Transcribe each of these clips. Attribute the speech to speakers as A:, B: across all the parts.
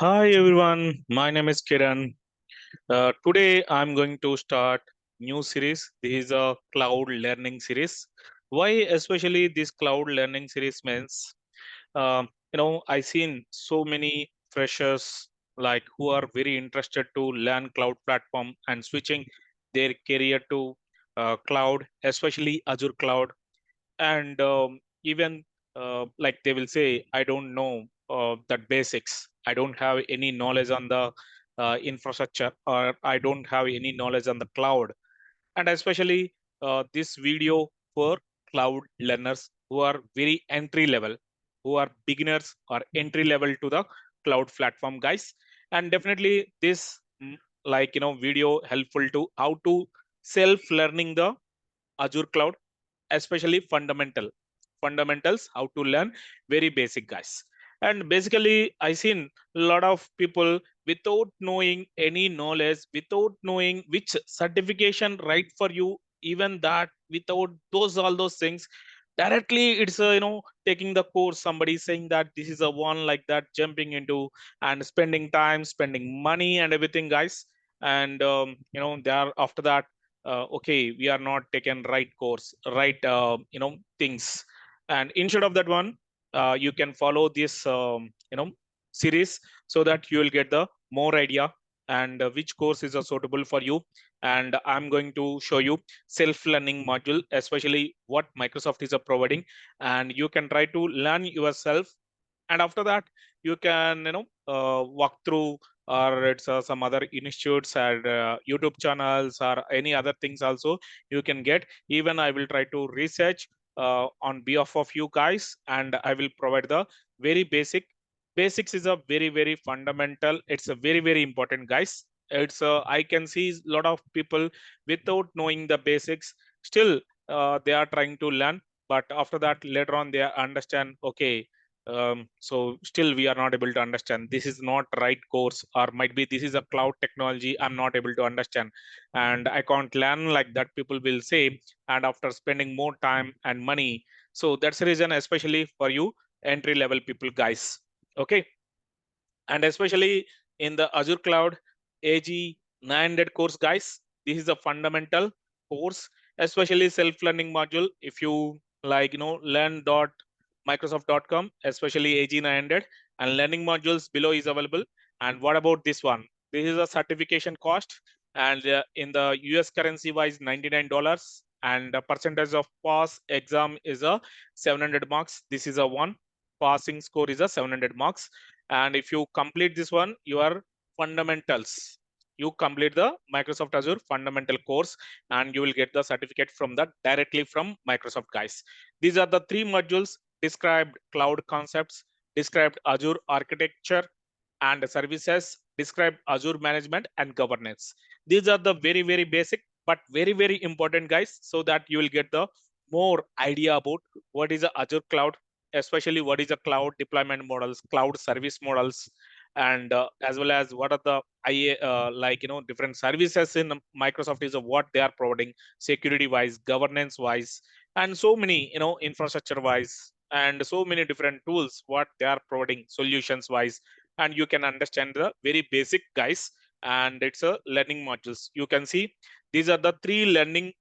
A: Hi everyone, my name is Kiran. Today I'm going to start new series. This is a cloud learning series. Why especially this cloud learning series means, I seen so many freshers like who are very interested to learn cloud platform and switching their career to cloud, especially Azure cloud, and even like they will say I don't know that basics, I don't have any knowledge on the infrastructure, or I don't have any knowledge on the cloud. And especially this video for cloud learners who are very entry level, who are beginners or entry level to the cloud platform guys. And definitely this video helpful to how to self learning the Azure cloud, especially fundamentals, how to learn very basic guys. And basically I seen a lot of people without knowing any knowledge, without knowing which certification right for you, even that, without those all those things, directly it's taking the course, somebody saying that this is a one, like that jumping into and spending time, spending money and everything guys. And they are after that, okay, we are not taken right course, right things. And instead of that one, you can follow this series, so that you will get the more idea and which course is suitable for you. And I'm going to show you self learning module, especially what Microsoft is providing, and you can try to learn yourself. And after that you can walk through, or it's some other institutes and YouTube channels or any other things also you can get. Even I will try to research on behalf of you guys, and I will provide the very basics is a very very fundamental, it's a very very important guys. It's I can see a lot of people without knowing the basics, still they are trying to learn, but after that later on they understand, okay, so still we are not able to understand, this is not right course, or might be this is a cloud technology I'm not able to understand, and I can't learn, like that people will say. And after spending more time and money, so that's the reason, especially for you entry level people guys. Okay. And especially in the Azure cloud AG 900 course guys, this is a fundamental course, especially self learning module. If you learn.microsoft.com, especially AG 900, and learning modules below is available. And what about this one? This is a certification cost, and in the US currency wise $99, and the percentage of pass exam is a 700 marks. This is a one passing score is a 700 marks. And if you complete this one, your fundamentals, you complete the Microsoft Azure fundamental course, and you will get the certificate from that directly from Microsoft guys. These are the three modules: described cloud concepts, described Azure architecture and services, described Azure management and governance. These are the very very basic but very very important guys, so that you will get the more idea about what is the Azure cloud, especially what is the cloud deployment models, cloud service models, and as well as what are the IA, different services in Microsoft is what they are providing, security wise, governance wise, and so many infrastructure wise, and so many different tools what they are providing solutions wise. And you can understand the very basic guys. And it's a learning modules, you can see these are the three learning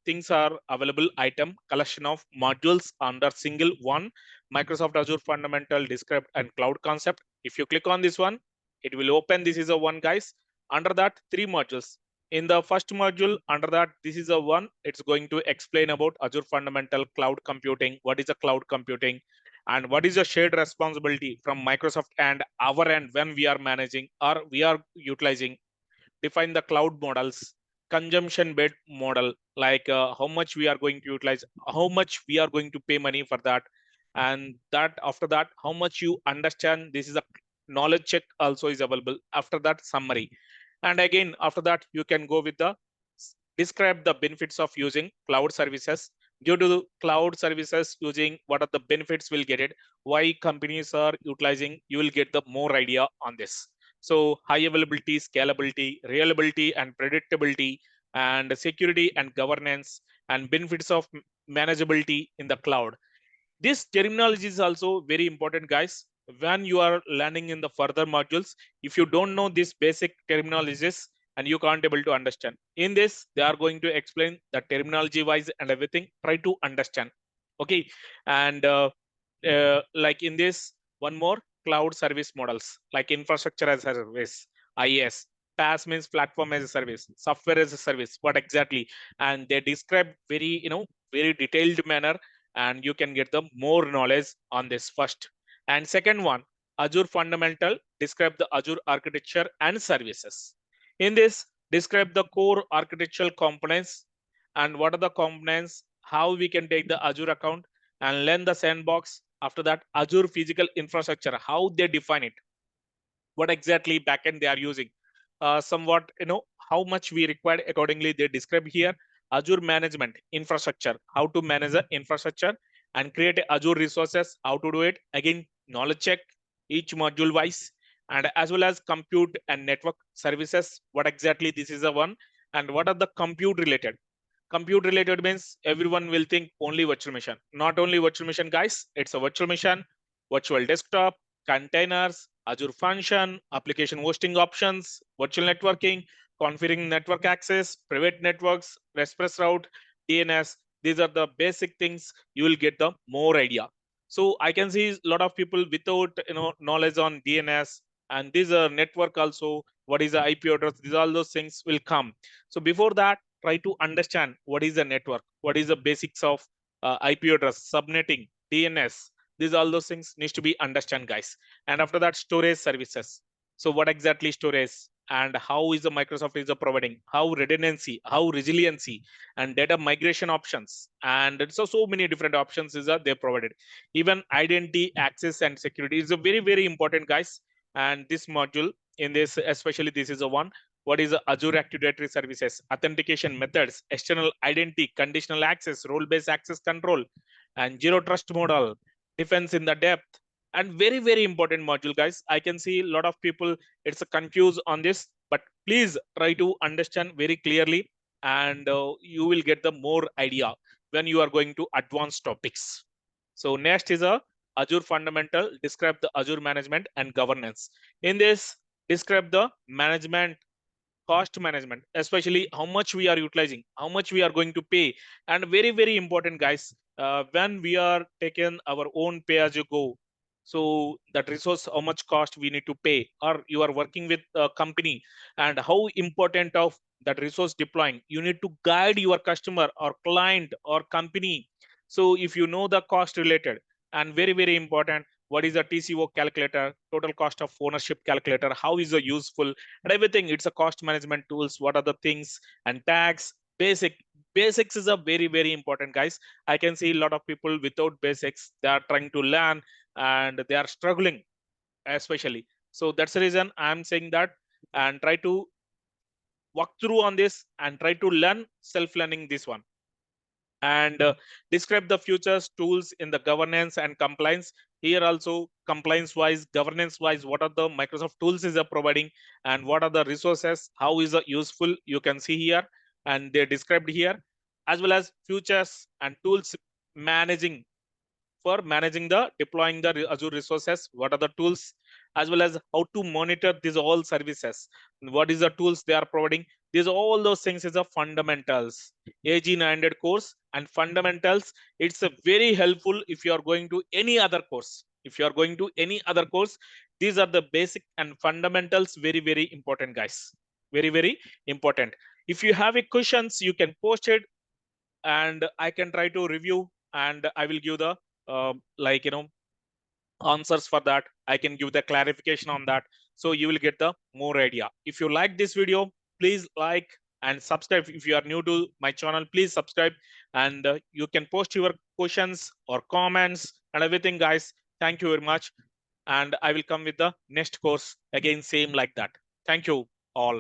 A: things are available item collection of modules under single one Microsoft Azure fundamental, described and cloud concept. If you click on this one, it will open, this is a one guys. Under that three modules, in the first module under that, this is a one, it's going to explain about Azure fundamental, cloud computing, what is a cloud computing, and what is a shared responsibility from Microsoft and our end when we are managing or we are utilizing. Define the cloud models, consumption bed model, like how much we are going to utilize, how much we are going to pay money for that. And that after that, how much you understand, this is a knowledge check also is available. After that, summary. And again after that, you can go with the describe the benefits of using cloud services. Due to the cloud services using, what are the benefits will get it, why companies are utilizing, you will get the more idea on this. So high availability, scalability, reliability and predictability, and security and governance, and benefits of manageability in the cloud. This terminology is also very important guys. when you are learning in the further modules, if you don't know these basic terminologies and you can't able to understand, in this they are going to explain the terminology wise and everything, try to understand. Okay. And like in this, one more, cloud service models like infrastructure as a service, IaaS. PaaS means platform as a service, software as a service. What exactly? And they describe very, very detailed manner, and you can get the more knowledge on this first. And second one, Azure fundamental, describe the Azure architecture and services. In this, describe the core architectural components and what are the components, how we can take the Azure account and learn the sandbox. After that, Azure physical infrastructure, how they define it, what exactly backend they are using, somewhat, how much we require accordingly they describe here. Azure management infrastructure, how to manage the infrastructure and create Azure resources, how to do it, again knowledge check each module wise. And as well as compute and network services, what exactly this is the one, and what are the compute related. Compute related means everyone will think only virtual machine. Not only virtual machine, guys. It's a virtual machine, virtual desktop, containers, Azure function, application hosting options, virtual networking, configuring network access, private networks, express route, DNS. These are the basic things you will get the more idea. So I can see a lot of people without knowledge on DNS, and these are network also. What is the IP address? These all those things will come. So before that, try to understand what is the network, what is the basics of IP address, subnetting, DNS. These all those things needs to be understand, guys. And after that, storage services. So what exactly storage and how is the Microsoft is providing, how redundancy, how resiliency, and data migration options, and so many different options is they provided. Even identity, access, and security is a very very important, guys. And this module in this, especially this is a one, what is Azure Active Directory Services, authentication methods, external identity, conditional access, role-based access control, and zero trust model, defense in the depth, and very, very important module, guys. I can see a lot of people, it's a confused on this, but please try to understand very clearly, and you will get the more idea when you are going to advanced topics. So next is a Azure fundamental, describe the Azure management and governance. In this, describe the management, cost management, especially how much we are utilizing, how much we are going to pay. And very very important, guys, when we are taking our own pay as you go, so that resource, how much cost we need to pay, or you are working with a company, and how important of that resource deploying, you need to guide your customer or client or company. So if you know the cost related, and very very important, what is the TCO calculator, total cost of ownership calculator, how is it useful, and everything, it's a cost management tools, what are the things, and tax basics is a very very important, guys. I can see a lot of people without basics, they are trying to learn and they are struggling, especially. So that's the reason I'm saying that, and try to walk through on this and try to learn self learning this one. And describe the futures tools in the governance and compliance. Here also, compliance wise, governance wise, what are the Microsoft tools is providing, and what are the resources, how is it useful, you can see here, and they're described here. As well as futures and tools, managing, for managing the deploying the Azure resources, what are the tools, as well as how to monitor these all services, what is the tools they are providing. These all those things is a fundamentals, AG 900 course and fundamentals. It's a very helpful if you are going to any other course. If you are going to any other course, these are the basic and fundamentals, very very important, guys, very very important. If you have a questions, you can post it, and I can try to review, and I will give the like answers for that. I can give the clarification on that, so you will get the more idea. If you like this video, please like and subscribe. If you are new to my channel, please subscribe, and you can post your questions or comments and everything, guys. Thank you very much, and I will come with the next course again, same like that. Thank you all.